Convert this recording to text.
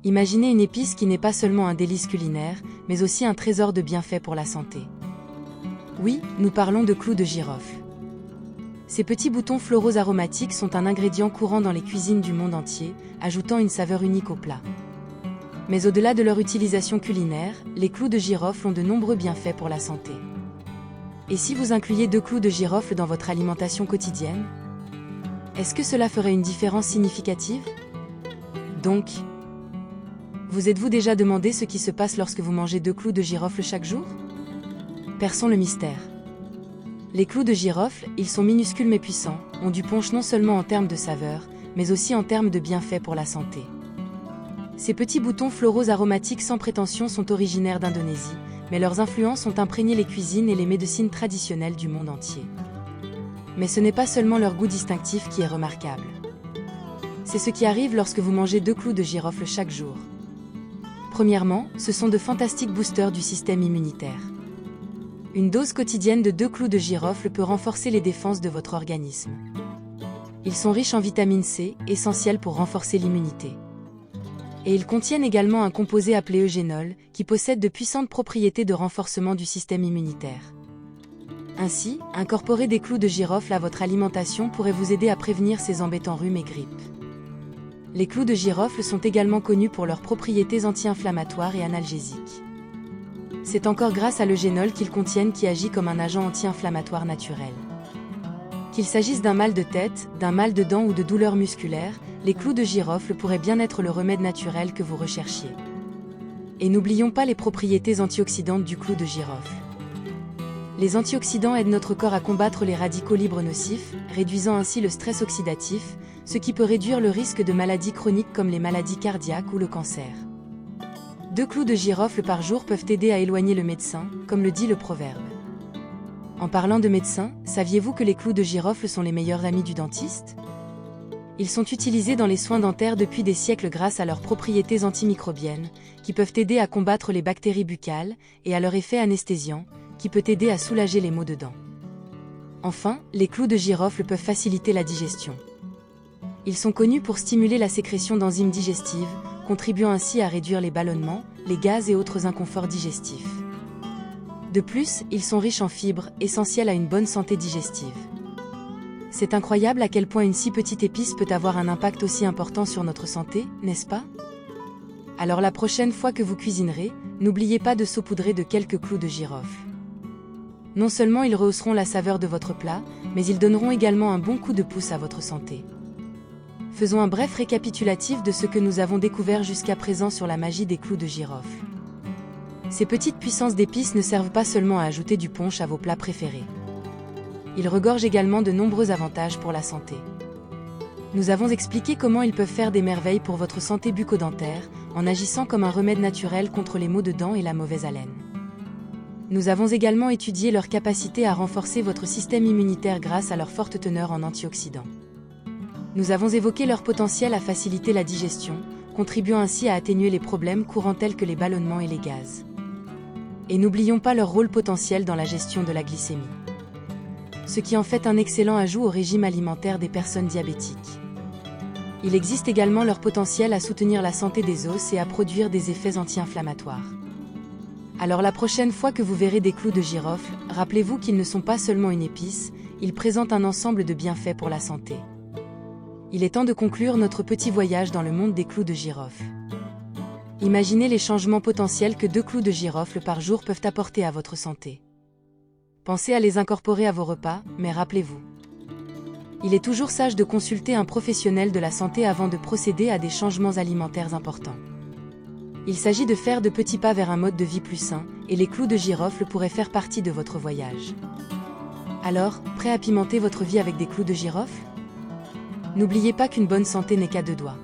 Imaginez une épice qui n'est pas seulement un délice culinaire, mais aussi un trésor de bienfaits pour la santé. Oui, nous parlons de clous de girofle. Ces petits boutons floraux aromatiques sont un ingrédient courant dans les cuisines du monde entier, ajoutant une saveur unique au plat. Mais au-delà de leur utilisation culinaire, les clous de girofle ont de nombreux bienfaits pour la santé. Et si vous incluiez 2 clous de girofle dans votre alimentation quotidienne? Est-ce que cela ferait une différence significative? Donc, vous êtes-vous déjà demandé ce qui se passe lorsque vous mangez 2 clous de girofle chaque jour? Perçons le mystère. Les clous de girofle, ils sont minuscules mais puissants, ont du punch non seulement en termes de saveur, mais aussi en termes de bienfaits pour la santé. Ces petits boutons floraux aromatiques sans prétention sont originaires d'Indonésie, mais leurs influences ont imprégné les cuisines et les médecines traditionnelles du monde entier. Mais ce n'est pas seulement leur goût distinctif qui est remarquable. C'est ce qui arrive lorsque vous mangez 2 clous de girofle chaque jour. Premièrement, ce sont de fantastiques boosters du système immunitaire. Une dose quotidienne de 2 clous de girofle peut renforcer les défenses de votre organisme. Ils sont riches en vitamine C, essentielle pour renforcer l'immunité. Et ils contiennent également un composé appelé eugénol, qui possède de puissantes propriétés de renforcement du système immunitaire. Ainsi, incorporer des clous de girofle à votre alimentation pourrait vous aider à prévenir ces embêtants rhumes et grippes. Les clous de girofle sont également connus pour leurs propriétés anti-inflammatoires et analgésiques. C'est encore grâce à l'eugénol qu'ils contiennent qui agit comme un agent anti-inflammatoire naturel. Qu'il s'agisse d'un mal de tête, d'un mal de dents ou de douleurs musculaires, les clous de girofle pourraient bien être le remède naturel que vous recherchiez. Et n'oublions pas les propriétés antioxydantes du clou de girofle. Les antioxydants aident notre corps à combattre les radicaux libres nocifs, réduisant ainsi le stress oxydatif, ce qui peut réduire le risque de maladies chroniques comme les maladies cardiaques ou le cancer. 2 clous de girofle par jour peuvent aider à éloigner le médecin, comme le dit le proverbe. En parlant de médecin, saviez-vous que les clous de girofle sont les meilleurs amis du dentiste? Ils sont utilisés dans les soins dentaires depuis des siècles grâce à leurs propriétés antimicrobiennes, qui peuvent aider à combattre les bactéries buccales, et à leur effet anesthésiant, qui peut aider à soulager les maux de dents. Enfin, les clous de girofle peuvent faciliter la digestion. Ils sont connus pour stimuler la sécrétion d'enzymes digestives, contribuant ainsi à réduire les ballonnements, les gaz et autres inconforts digestifs. De plus, ils sont riches en fibres, essentielles à une bonne santé digestive. C'est incroyable à quel point une si petite épice peut avoir un impact aussi important sur notre santé, n'est-ce pas? Alors la prochaine fois que vous cuisinerez, n'oubliez pas de saupoudrer de quelques clous de girofle. Non seulement ils rehausseront la saveur de votre plat, mais ils donneront également un bon coup de pouce à votre santé. Faisons un bref récapitulatif de ce que nous avons découvert jusqu'à présent sur la magie des clous de girofle. Ces petites puissances d'épices ne servent pas seulement à ajouter du punch à vos plats préférés. Ils regorgent également de nombreux avantages pour la santé. Nous avons expliqué comment ils peuvent faire des merveilles pour votre santé bucco-dentaire, en agissant comme un remède naturel contre les maux de dents et la mauvaise haleine. Nous avons également étudié leur capacité à renforcer votre système immunitaire grâce à leur forte teneur en antioxydants. Nous avons évoqué leur potentiel à faciliter la digestion, contribuant ainsi à atténuer les problèmes courants tels que les ballonnements et les gaz. Et n'oublions pas leur rôle potentiel dans la gestion de la glycémie. Ce qui en fait un excellent ajout au régime alimentaire des personnes diabétiques. Il existe également leur potentiel à soutenir la santé des os et à produire des effets anti-inflammatoires. Alors la prochaine fois que vous verrez des clous de girofle, rappelez-vous qu'ils ne sont pas seulement une épice, ils présentent un ensemble de bienfaits pour la santé. Il est temps de conclure notre petit voyage dans le monde des clous de girofle. Imaginez les changements potentiels que 2 clous de girofle par jour peuvent apporter à votre santé. Pensez à les incorporer à vos repas, mais rappelez-vous. Il est toujours sage de consulter un professionnel de la santé avant de procéder à des changements alimentaires importants. Il s'agit de faire de petits pas vers un mode de vie plus sain, et les clous de girofle pourraient faire partie de votre voyage. Alors, prêt à pimenter votre vie avec des clous de girofle? N'oubliez pas qu'une bonne santé n'est qu'à 2 doigts.